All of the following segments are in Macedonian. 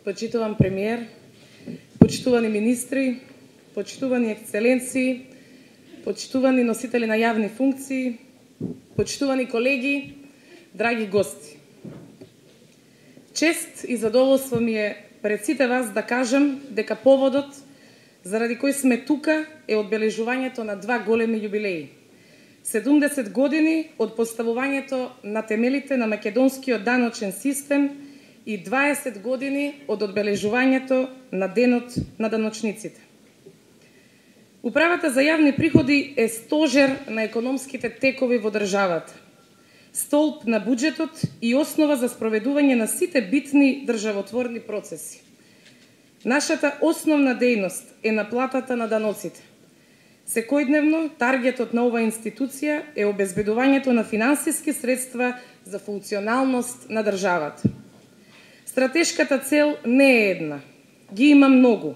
почитуван премиер, почитувани министри, почитувани ексцеленции, почитувани носители на јавни функции, почитувани колеги, драги гости. Чест и задоволство ми е пред сите вас да кажам дека поводот заради кој сме тука е одбележувањето на два големи јубилеи. 70 години од поставувањето на темелите на македонскиот даночен систем и 20 години од одбележувањето на Денот на даночниците. Управата за јавни приходи е стожер на економските текови во државата, столб на буџетот и основа за спроведување на сите битни државотворни процеси. Нашата основна дејност е наплатата на даноците. Секојдневно, таргетот на оваа институција е обезбедувањето на финансиски средства за функционалност на државата. Стратешката цел не е една, ги има многу.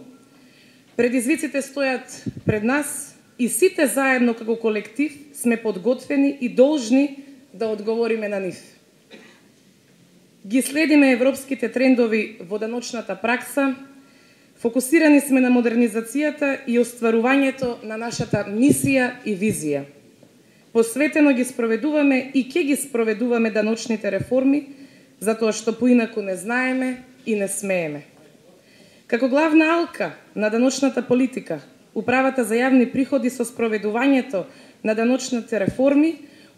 Предизвиците стојат пред нас и сите заедно како колектив сме подготвени и должни да одговориме на нив. Ги следиме европските трендови во даночната пракса, фокусирани сме на модернизацијата и остварувањето на нашата мисија и визија. Посветено ги спроведуваме и ќе ги спроведуваме даночните реформи, затоа што поинаку не знаеме и не смееме. Како главна алка на даночната политика, Управата за јавни приходи со спроведувањето на даночните реформи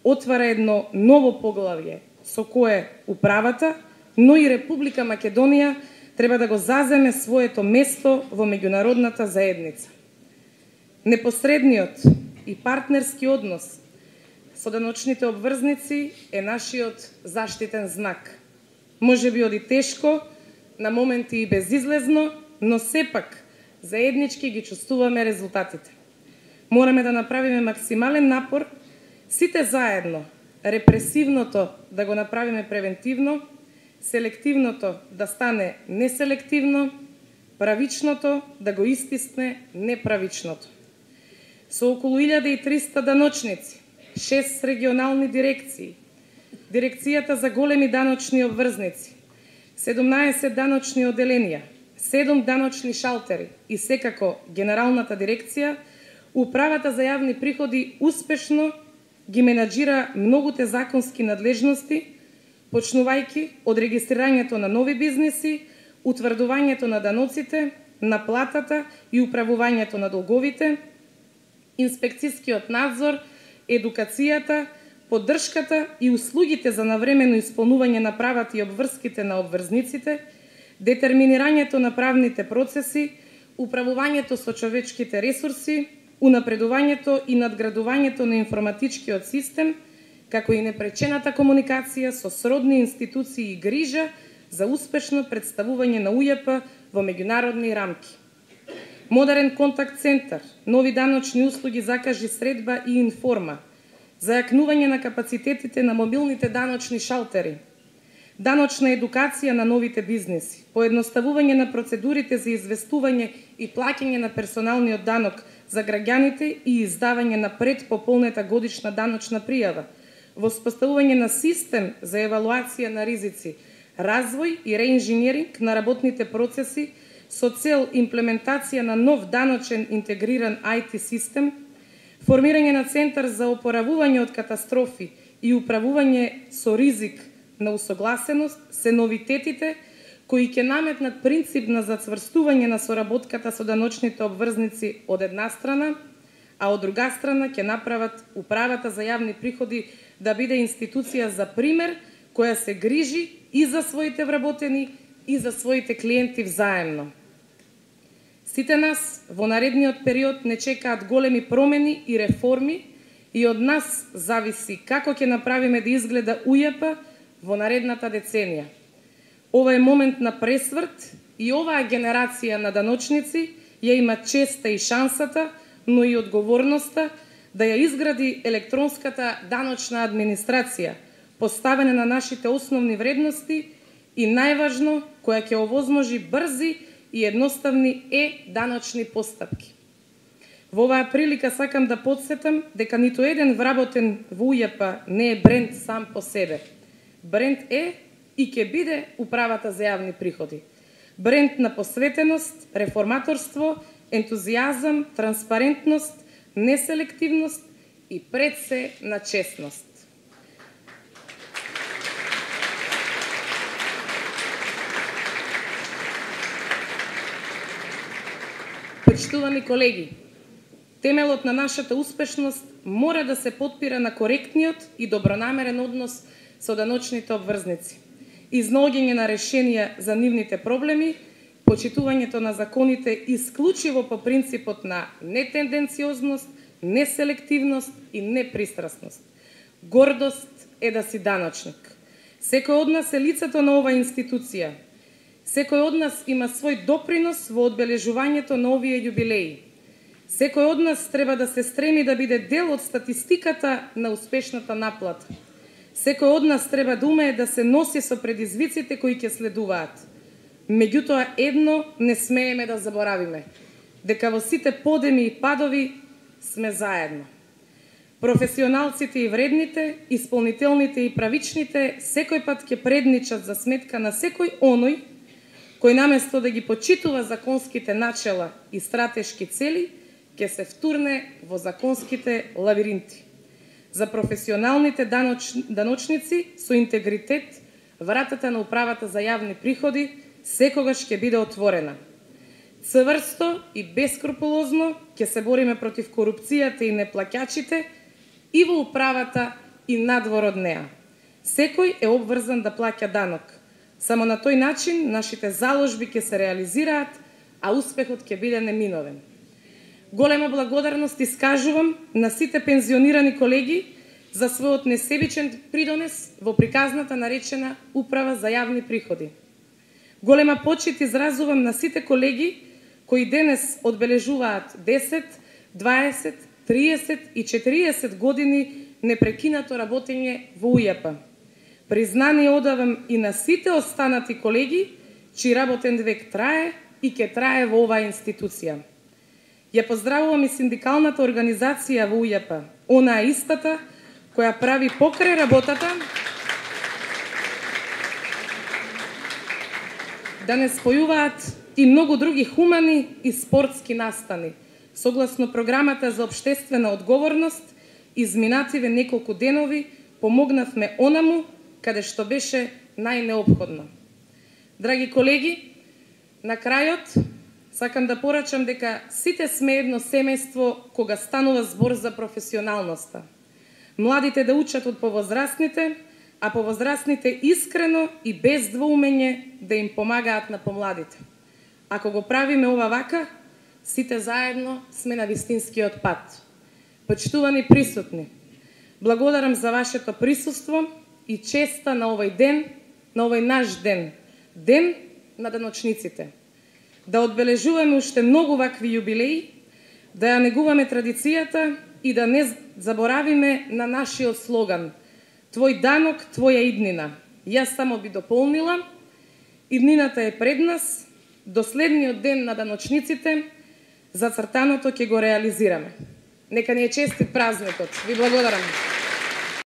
отвара едно ново поглавје со кое управата, но и Република Македонија треба да го заземе своето место во меѓународната заедница. Непосредниот и партнерски однос со даночните обврзници е нашиот заштитен знак. Можеби оди тешко, на моменти и безизлезно, но сепак заеднички ги чувствуваме резултатите. Мораме да направиме максимален напор, сите заедно, репресивното да го направиме превентивно, селективното да стане неселективно, правичното да го истисне неправичното. Со околу 1300 даночници, 6 регионални дирекции, Дирекцијата за големи даночни обврзници, 17 даночни оделенија, 7 даночни шалтери и секако Генералната дирекција, Управата за јавни приходи успешно ги менаџира многуте законски надлежности, почнувајќи од регистрирањето на нови бизниси, утврдувањето на даноците, наплатата и управувањето на долговите, инспекцијскиот надзор, едукацијата, поддршката и услугите за навремено исполнување на правата и обврските на обврзниците, детерминирањето на правните процеси, управувањето со човечките ресурси, унапредувањето и надградувањето на информатичкиот систем, како и непречената комуникација со сродни институции и грижа за успешно представување на УЈП во меѓународни рамки. Модерен контакт центар, нови даночни услуги закажи средба и информа, зајакнување на капацитетите на мобилните даночни шалтери, даночна едукација на новите бизнеси, поедноставување на процедурите за известување и плаќање на персоналниот данок за граѓаните и издавање на предпополнета годишна даночна пријава, воспоставување на систем за евалуација на ризици, развој и реинженеринг на работните процеси со цел имплементација на нов даночен интегриран IT систем, формирање на центар за опоравување од катастрофи и управување со ризик на усогласеност се новитетите кои ќе наметнат принцип на зацврстување на соработката со даночните обврзници од една страна, а од друга страна ќе направат Управата за јавни приходи да биде институција за пример која се грижи и за своите вработени и за своите клиенти взаемно. Сите нас во наредниот период не чекаат големи промени и реформи и од нас зависи како ќе направиме да изгледа УЈП во наредната деценија. Ова е момент на пресврт и оваа генерација на даночници ја има честа и шансата, но и одговорноста да ја изгради електронската даночна администрација, поставена на нашите основни вредности и најважно, која ќе овозможи брзи и едноставни даночни постапки. Во оваа прилика сакам да потсетам дека ниту еден вработен во УЈП не е бренд сам по себе. Бренд е и ќе биде Управата за јавни приходи. бренд на посветеност, реформаторство, ентузијазам, транспарентност, неселективност и пред се на честност. Почитувани колеги, темелот на нашата успешност мора да се потпира на коректниот и добронамерен однос со даночните обврзници, изнаоѓање на решенија за нивните проблеми, почитувањето на законите исклучиво по принципот на нетенденциозност, неселективност и непристрасност. Гордост е да си даночник. Секој од нас е лицето на оваа институција. Секој од нас има свој допринос во одбележувањето на овие јубилеи. Секој од нас треба да се стреми да биде дел од статистиката на успешната наплата. Секој од нас треба да умее да се носи со предизвиците кои ќе следуваат. Меѓутоа, едно не смееме да заборавиме, дека во сите подеми и падови сме заедно. Професионалците и вредните, исполнителните и правичните секој пат ќе предничат за сметка на секој оној кој наместо да ги почитува законските начела и стратешки цели, ќе се втурне во законските лавиринти. За професионалните даночници со интегритет, вратата на управата за јавни приходи секогаш ќе биде отворена. Цврсто и бескрупулозно ќе се бориме против корупцијата и неплаќачите и во управата и надвор од неа. Секој е обврзан да плаќа данок. Само на тој начин нашите заложби ќе се реализираат, а успехот ќе биде неминовен. Голема благодарност искажувам на сите пензионирани колеги за својот несебичен придонес во приказната наречена Управа за јавни приходи. Голема почит изразувам на сите колеги кои денес одбележуваат 10, 20, 30 и 40 години непрекинато работење во УЈП. Признание одавам и на сите останати колеги чиј работен век трае и ќе трае во оваа институција. Ја поздравувам и синдикалната организација во УЈП, онаа истата која прави покрај работата да не спојуваат и многу други хумани и спортски настани. Согласно програмата за општествена одговорност, изминативе неколку денови помогнавме онаму каде што беше најнеопходно. Драги колеги, на крајот сакам да порачам дека сите сме едно семејство кога станува збор за професионалноста. Младите да учат од повозрастните, а повозрастните искрено и без двоумење да им помагаат на помладите. Ако го правиме ова вака, сите заедно сме на вистинскиот пат. Почитувани присутни, благодарам за вашето присуство и честа на овој ден, на овој наш ден, ден на даночниците. Да одбележуваме уште многу вакви јубилеи, да ја негуваме традицијата и да не заборавиме на нашиот слоган "Твој данок, твоја иднина". Јас само би дополнила, иднината е пред нас, до следниот ден на даночниците, зацртаното ќе го реализираме. Нека ни е честит празникот. Ви благодарам.